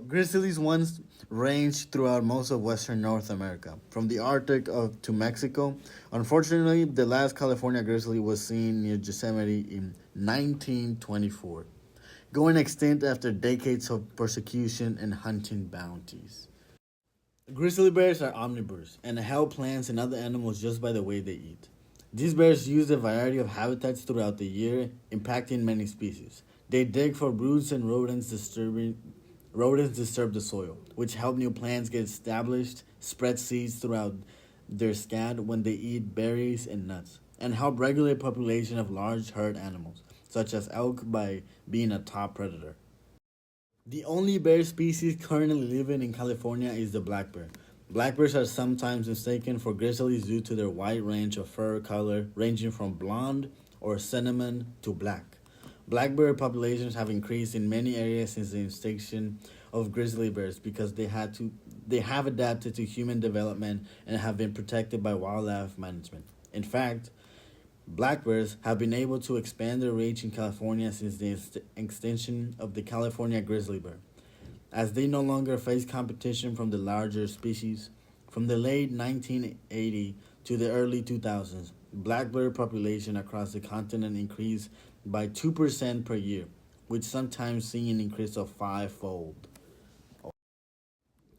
Grizzlies once ranged throughout most of western North America, from the Arctic to Mexico. Unfortunately, the last California grizzly was seen near Yosemite in 1924, going extinct after decades of persecution and hunting bounties. Grizzly bears are omnivores and help plants and other animals just by the way they eat. These bears use a variety of habitats throughout the year, impacting many species. They dig for roots and rodents disturb the soil, which help new plants get established, spread seeds throughout their scad when they eat berries and nuts, and help regulate population of large herd animals, such as elk by being a top predator. The only bear species currently living in California is the black bear. Black bears are sometimes mistaken for grizzlies due to their wide range of fur color, ranging from blonde or cinnamon to black. Black bear populations have increased in many areas since the extinction of grizzly bears because they have adapted to human development and have been protected by wildlife management. In fact, black bears have been able to expand their reach in California since the extinction of the California grizzly bear, as they no longer face competition from the larger species. From the late 1980 to the early 2000s, black bear population across the continent increased by 2% per year, with sometimes seeing an increase of fivefold.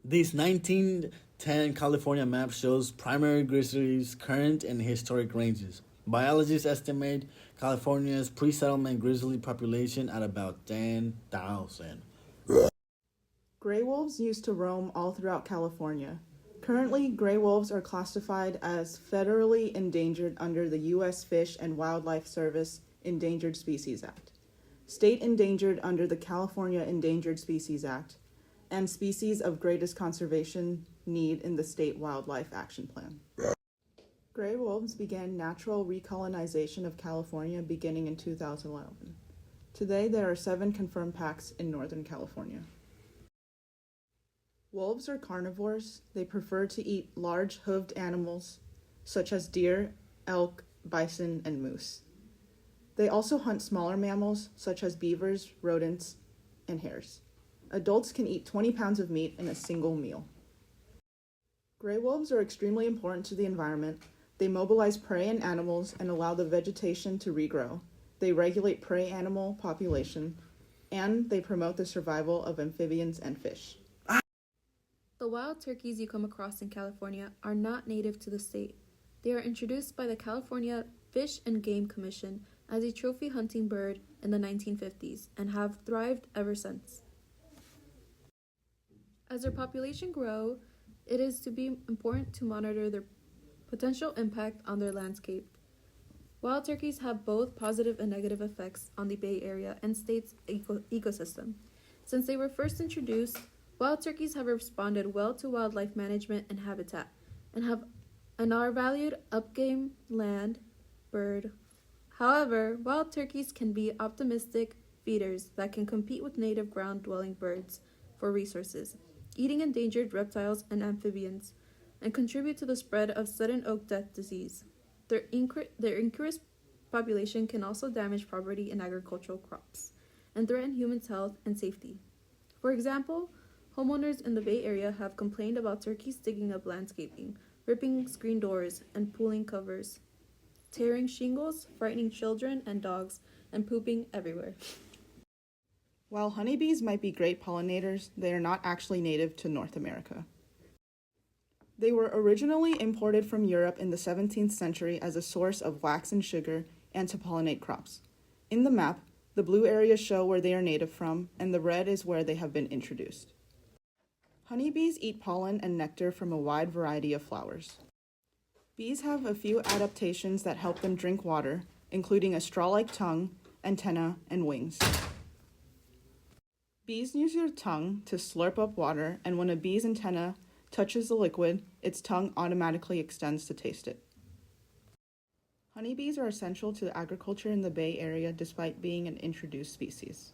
This 1910 California map shows primary grizzlies' current and historic ranges. Biologists estimate California's pre-settlement grizzly population at about 10,000. Gray wolves used to roam all throughout California. Currently, gray wolves are classified as federally endangered under the U.S. Fish and Wildlife Service Endangered Species Act, state endangered under the California Endangered Species Act, and species of greatest conservation need in the State Wildlife Action Plan. Gray wolves began natural recolonization of California beginning in 2011. Today, there are 7 confirmed packs in Northern California. Wolves are carnivores. They prefer to eat large hoofed animals such as deer, elk, bison, and moose. They also hunt smaller mammals such as beavers, rodents, and hares. Adults can eat 20 pounds of meat in a single meal. Gray wolves are extremely important to the environment. They mobilize prey and animals and allow the vegetation to regrow. They regulate prey animal population, and they promote the survival of amphibians and fish. The wild turkeys you come across in California are not native to the state. They are introduced by the California Fish and Game Commission as a trophy hunting bird in the 1950s and have thrived ever since. As their population grow, it is to be important to monitor their potential impact on their landscape. Wild turkeys have both positive and negative effects on the Bay Area and state's ecosystem. Since they were first introduced, wild turkeys have responded well to wildlife management and habitat, and are valued upgame land bird. However, wild turkeys can be optimistic feeders that can compete with native ground-dwelling birds for resources, eating endangered reptiles and amphibians, and contribute to the spread of sudden oak death disease. Their increased population can also damage property and agricultural crops, and threaten human health and safety. For example, homeowners in the Bay Area have complained about turkeys digging up landscaping, ripping screen doors and pulling covers, tearing shingles, frightening children and dogs, and pooping everywhere. While honeybees might be great pollinators, they are not actually native to North America. They were originally imported from Europe in the 17th century as a source of wax and sugar and to pollinate crops. In the map, the blue areas show where they are native from, and the red is where they have been introduced. Honeybees eat pollen and nectar from a wide variety of flowers. Bees have a few adaptations that help them drink water, including a straw-like tongue, antenna, and wings. Bees use their tongue to slurp up water, and when a bee's antenna touches the liquid, its tongue automatically extends to taste it. Honeybees are essential to agriculture in the Bay Area despite being an introduced species.